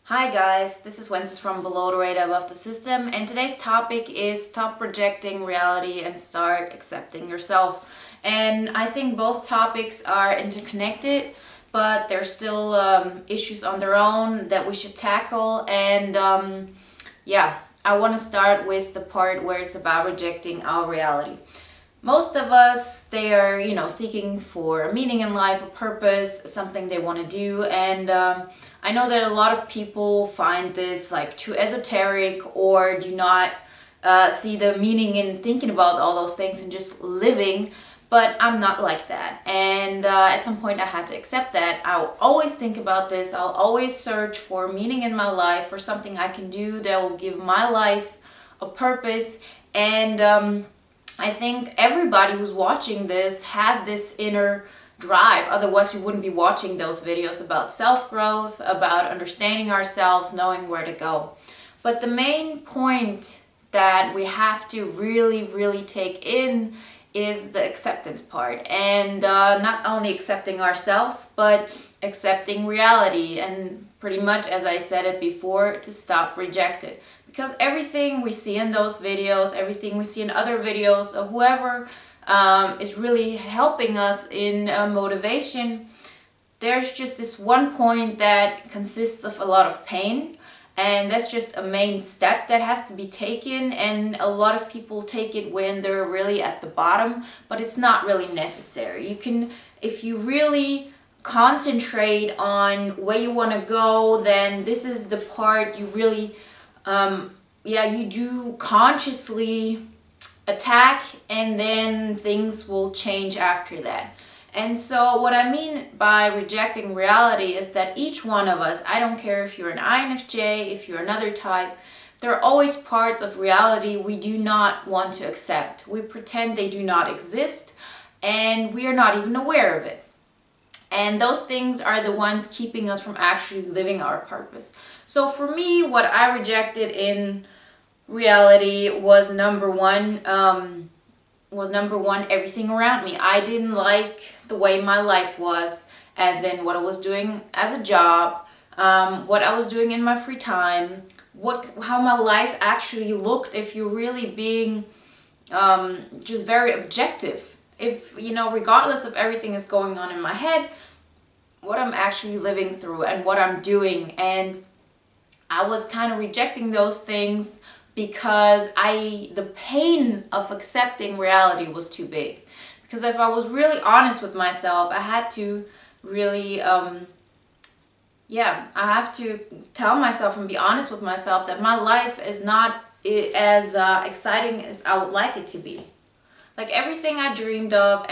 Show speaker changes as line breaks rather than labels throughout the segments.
Hi guys, this is Wenzes from Below the Radar Above the System, and today's topic is stop projecting reality and start accepting yourself. And I think both topics are interconnected, but there's still issues on their own that we should tackle. And I want to start with the part where it's about rejecting our reality. Most of us, they are, seeking for a meaning in life, a purpose, something they want to do. And I know that a lot of people find this like too esoteric or do not see the meaning in thinking about all those things and just living. But I'm not like that. And at some point, I had to accept that. I'll always think about this. I'll always search for meaning in my life, for something I can do that will give my life a purpose. And I think everybody who's watching this has this inner drive. Otherwise, we wouldn't be watching those videos about self-growth, about understanding ourselves, knowing where to go. But the main point that we have to really take in is the acceptance part. And not only accepting ourselves, but accepting reality. And pretty much, as I said it before, to stop reject it. Because everything we see in those videos, everything we see in other videos, or whoever is really helping us in motivation, there's just this one point that consists of a lot of pain. And that's just a main step that has to be taken. And a lot of people take it when they're really at the bottom, but it's not really necessary. You can, if you really concentrate on where you want to go, then this is the part you really you do consciously attack, and then things will change after that. And so what I mean by rejecting reality is that each one of us, I don't care if you're an INFJ, if you're another type, there are always parts of reality we do not want to accept. We pretend they do not exist, and we are not even aware of it. And those things are the ones keeping us from actually living our purpose. So for me, what I rejected in reality was number one, everything around me. I didn't like the way my life was, as in what I was doing as a job, what I was doing in my free time, how my life actually looked if you're really being just very objective. If, regardless of everything that's going on in my head, what I'm actually living through and what I'm doing. And I was kind of rejecting those things because the pain of accepting reality was too big. Because if I was really honest with myself, I had to really, I have to tell myself and be honest with myself that my life is not as exciting as I would like it to be. Like everything I dreamed of,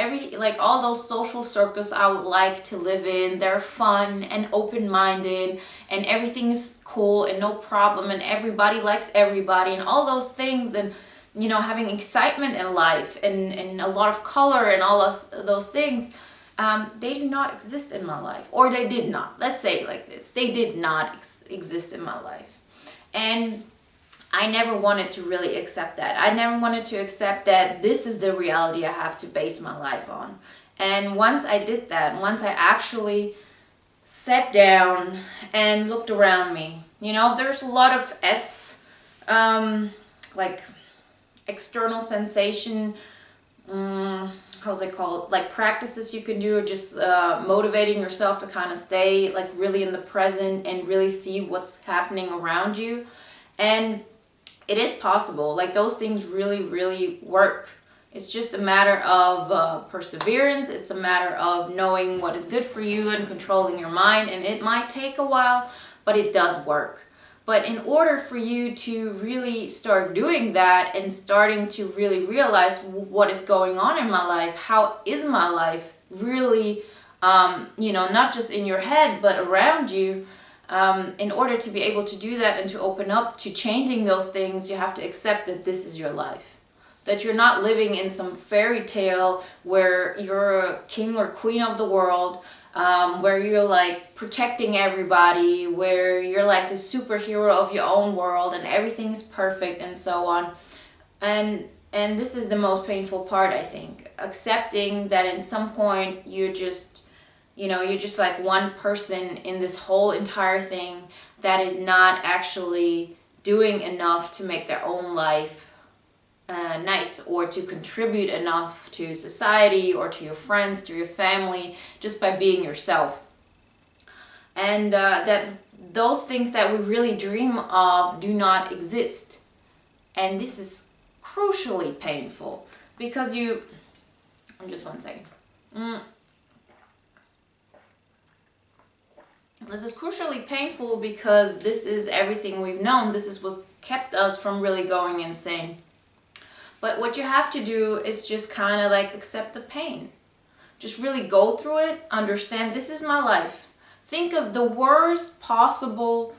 all those social circles I would like to live in, they're fun and open-minded and everything is cool and no problem and everybody likes everybody and all those things, and having excitement in life and a lot of color and all of those things, they do not exist in my life. Or they did not. Let's say it like this. They did not exist in my life. And I never wanted to really accept that. I never wanted to accept that this is the reality I have to base my life on. And once I did that, once I actually sat down and looked around me, there's a lot of external sensation, how's it called? Like practices you can do, or just motivating yourself to kind of stay like really in the present and really see what's happening around you. And it is possible. Like those things really work. It's just a matter of perseverance. It's a matter of knowing what is good for you and controlling your mind. And it might take a while, but it does work. But in order for you to really start doing that and starting to really realize what is going on in my life, how is my life really, not just in your head, but around you, in order to be able to do that and to open up to changing those things, you have to accept that this is your life. That you're not living in some fairy tale where you're a king or queen of the world, where you're like protecting everybody, where you're like the superhero of your own world and everything is perfect and so on. And this is the most painful part, I think. Accepting that in some point you're just You're just like one person in this whole entire thing that is not actually doing enough to make their own life nice, or to contribute enough to society or to your friends, to your family, just by being yourself. And that those things that we really dream of do not exist. And this is crucially painful because just one second. This is crucially painful because this is everything we've known. This is what's kept us from really going insane. But what you have to do is just kind of like accept the pain. Just really go through it, understand this is my life. Think of the worst possible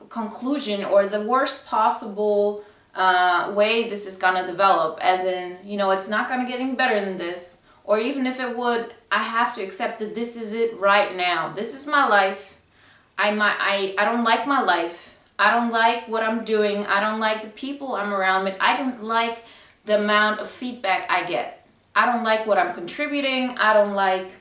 conclusion, or the worst possible way this is going to develop. As in, it's not going to get any better than this. Or even if it would, I have to accept that this is it right now. This is my life. I don't like my life. I don't like what I'm doing. I don't like the people I'm around with. I don't like the amount of feedback I get. I don't like what I'm contributing. I don't like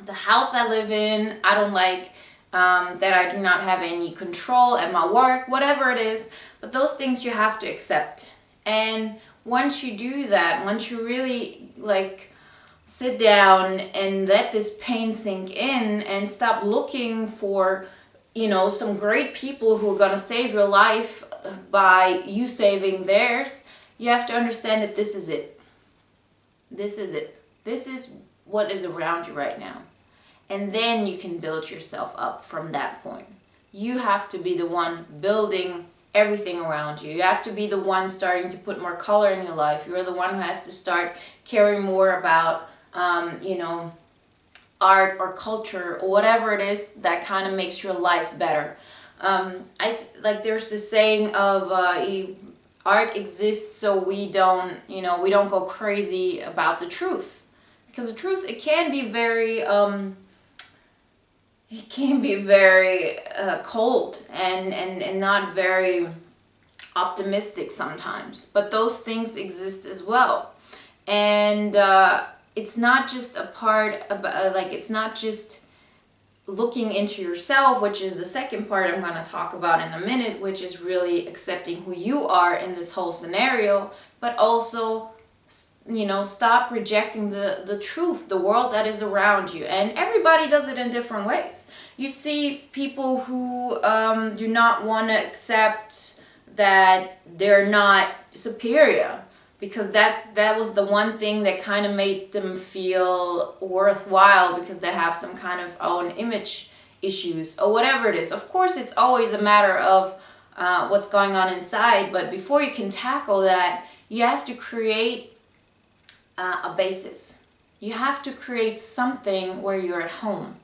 the house I live in. I don't like that I do not have any control at my work, whatever it is. But those things you have to accept. And once you do that, once you really sit down and let this pain sink in and stop looking for some great people who are going to save your life by you saving theirs, you have to understand that this is it. This is it. This is what is around you right now. And then you can build yourself up from that point. You have to be the one building everything around you. You have to be the one starting to put more color in your life. You're the one who has to start caring more about, art or culture or whatever it is that kind of makes your life better. There's this saying of art exists so we don't go crazy about the truth, because the truth, it can be very cold and not very optimistic sometimes, but those things exist as well. And it's not just it's not just looking into yourself, which is the second part I'm going to talk about in a minute, which is really accepting who you are in this whole scenario, but also, stop rejecting the truth, the world that is around you. And everybody does it in different ways. You see people who do not want to accept that they're not superior, because that was the one thing that kind of made them feel worthwhile, because they have some kind of own image issues or whatever it is. Of course, it's always a matter of what's going on inside, but before you can tackle that, you have to create a basis. You have to create something where you're at home.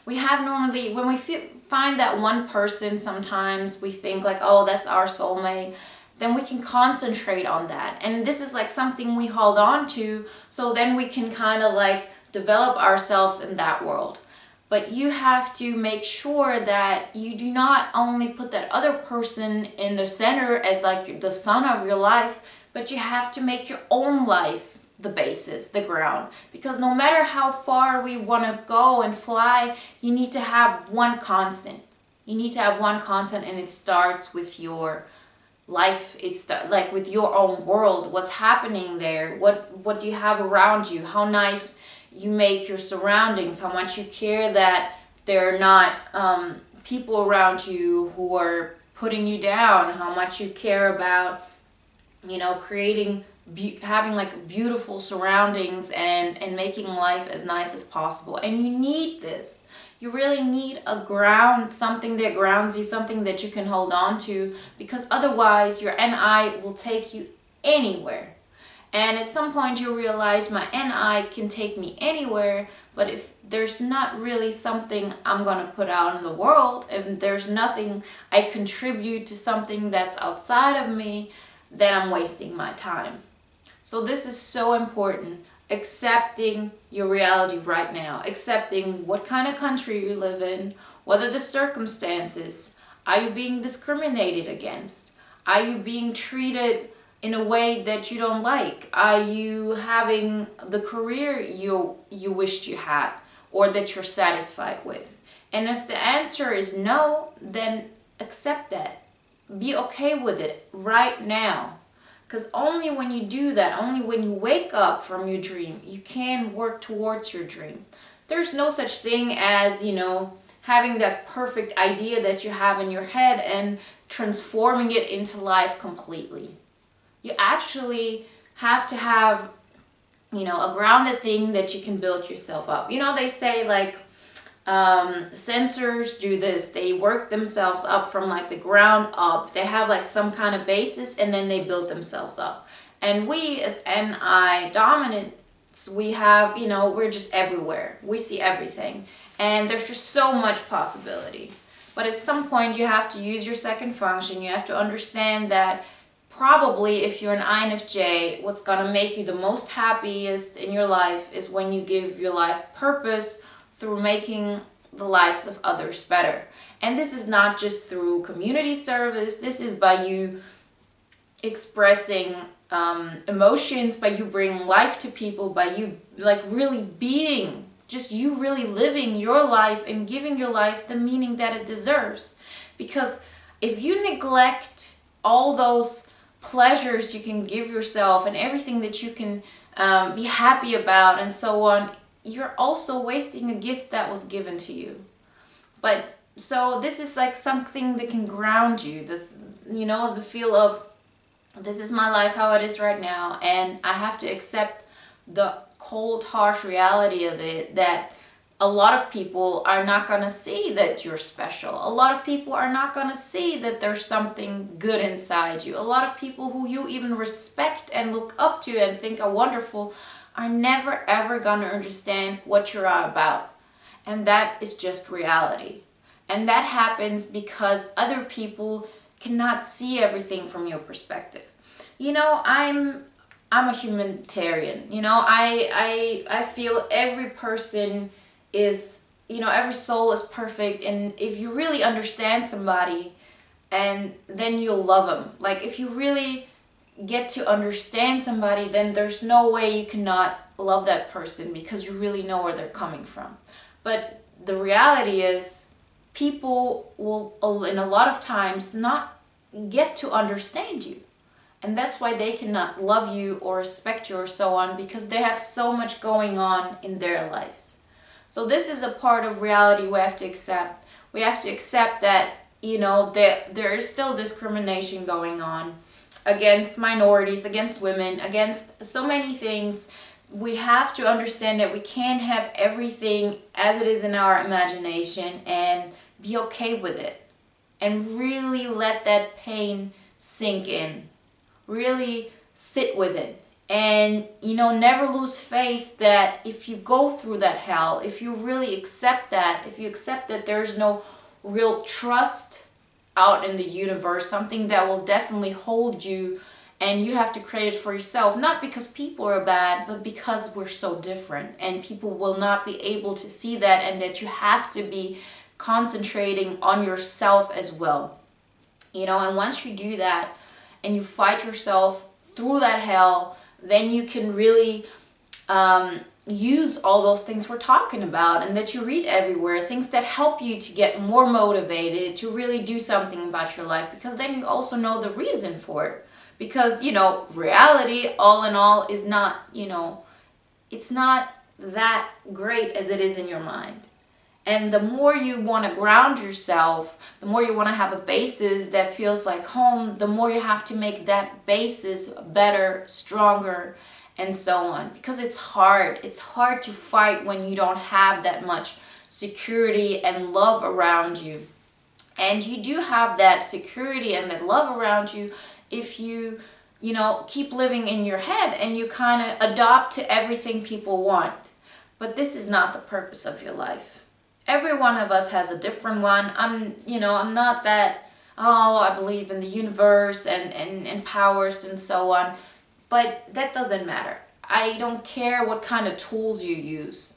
We have normally, when we find that one person, sometimes we think oh, that's our soulmate. Then we can concentrate on that. And this is something we hold on to, so then we can kind of develop ourselves in that world. But you have to make sure that you do not only put that other person in the center as the sun of your life, but you have to make your own life the basis, the ground. Because no matter how far we want to go and fly, you need to have one constant. You need to have one constant, and it starts with your life. It's with your own world, what's happening there, what do you have around you, how nice you make your surroundings, how much you care that there are not people around you who are putting you down, how much you care about creating having beautiful surroundings and making life as nice as possible. And you need this. You really need a ground, something that grounds you, something that you can hold on to, because otherwise your NI will take you anywhere. And at some point you realize my NI can take me anywhere, but if there's not really something I'm going to put out in the world, if there's nothing I contribute to something that's outside of me, then I'm wasting my time. So this is so important. Accepting your reality right now, accepting what kind of country you live in, what are the circumstances, are you being discriminated against, are you being treated in a way that you don't like? Are you having the career you wished you had or that you're satisfied with? And if the answer is no, then accept that. Be okay with it right now. Because only when you do that, only when you wake up from your dream, you can work towards your dream. There's no such thing as, having that perfect idea that you have in your head and transforming it into life completely. You actually have to have, a grounded thing that you can build yourself up. They say like, sensors do this. They work themselves up from like the ground up. They have like some kind of basis and then they build themselves up. And we as NI dominants, we have, we're just everywhere. We see everything. And there's just so much possibility. But at some point you have to use your second function. You have to understand that probably if you're an INFJ, what's gonna make you the most happiest in your life is when you give your life purpose through making the lives of others better. And this is not just through community service. This is by you expressing emotions, by you bringing life to people, by you like really being, just you really living your life and giving your life the meaning that it deserves. Because if you neglect all those pleasures you can give yourself and everything that you can be happy about and so on, you're also wasting a gift that was given to you. But so this is like something that can ground you. This, the feel of this is my life how it is right now, and I have to accept the cold, harsh reality of it that a lot of people are not gonna see that you're special. A lot of people are not gonna see that there's something good inside you. A lot of people who you even respect and look up to and think are wonderful are never ever gonna understand what you're about. And that is just reality. And that happens because other people cannot see everything from your perspective. I'm a humanitarian. I feel every person is, every soul is perfect. And if you really understand somebody, and then you'll love them. Like if you really get to understand somebody, then there's no way you cannot love that person because you really know where they're coming from. But the reality is people will in a lot of times not get to understand you, and that's why they cannot love you or respect you or so on, because they have so much going on in their lives. So this is a part of reality we have to accept. We have to accept that there is still discrimination going on against minorities, against women, against so many things. We have to understand that we can't have everything as it is in our imagination and be okay with it. And really let that pain sink in. Really sit with it. And, never lose faith that if you go through that hell, if you really accept that, if you accept that there's no real trust out in the universe, something that will definitely hold you, and you have to create it for yourself, not because people are bad, but because we're so different, and people will not be able to see that, and that you have to be concentrating on yourself as well. And once you do that and you fight yourself through that hell, then you can really use all those things we're talking about and that you read everywhere, things that help you to get more motivated to really do something about your life, because then you also know the reason for it. Because, reality, all in all, is not, it's not that great as it is in your mind. And the more you want to ground yourself, the more you want to have a basis that feels like home, the more you have to make that basis better, stronger, and so on. Because it's hard. It's hard to fight when you don't have that much security and love around you. And you do have that security and that love around you if you, keep living in your head and you kind of adopt to everything people want. But this is not the purpose of your life. Every one of us has a different one. I'm not that, I believe in the universe and powers and so on. But that doesn't matter. I don't care what kind of tools you use.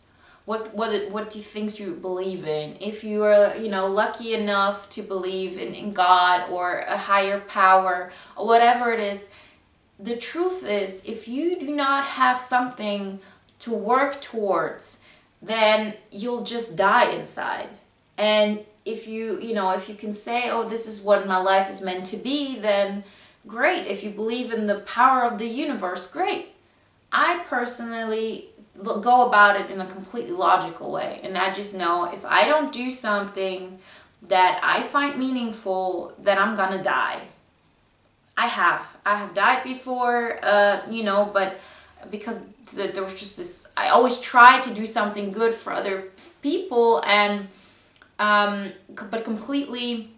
What do you think you believe in? If you are, lucky enough to believe in God or a higher power or whatever it is, the truth is, if you do not have something to work towards, then you'll just die inside. And if if you can say, oh, this is what my life is meant to be, then great. If you believe in the power of the universe, great. I personally go about it in a completely logical way. And I just know if I don't do something that I find meaningful, then I'm gonna die. I have died before, but because there was just this, I always try to do something good for other people, and but completely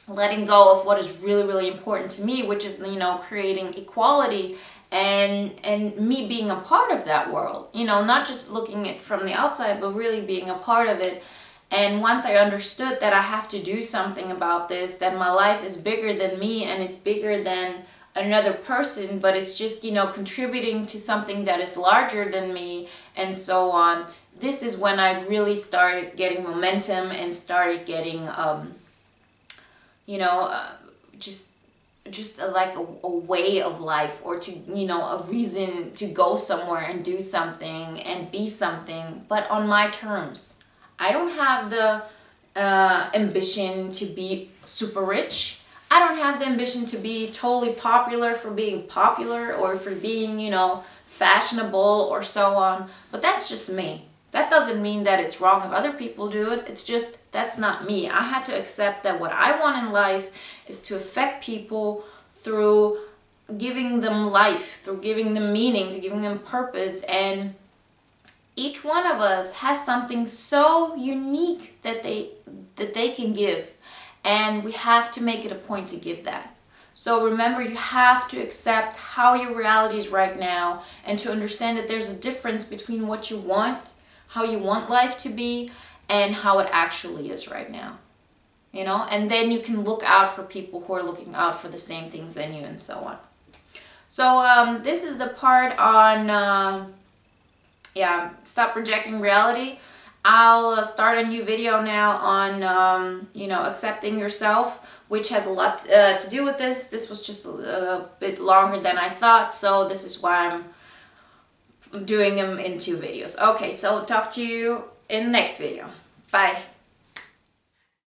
letting go of what is really, really important to me, which is, creating equality and me being a part of that world, not just looking at it from the outside, but really being a part of it. And once I understood that I have to do something about this, that my life is bigger than me and it's bigger than another person, but it's just, contributing to something that is larger than me and so on. This is when I really started getting momentum and started getting, just like a way of life, or to, a reason to go somewhere and do something and be something, but on my terms. I don't have the ambition to be super rich. I don't have the ambition to be totally popular for being popular, or for being, fashionable or so on. But that's just me. That doesn't mean that it's wrong if other people do it. It's just, that's not me. I had to accept that what I want in life is to affect people through giving them life, through giving them meaning, to giving them purpose. And each one of us has something so unique that they can give, and we have to make it a point to give that. So remember, you have to accept how your reality is right now, and to understand that there's a difference between what you want, how you want life to be, and how it actually is right now. And then you can look out for people who are looking out for the same things than you, and so on. So this is the part on stop rejecting reality. I'll start a new video now on accepting yourself, which has a lot to do with this. This was just a bit longer than I thought, so this is why I'm doing them in 2 videos. Okay, so talk to you in the next video. Bye.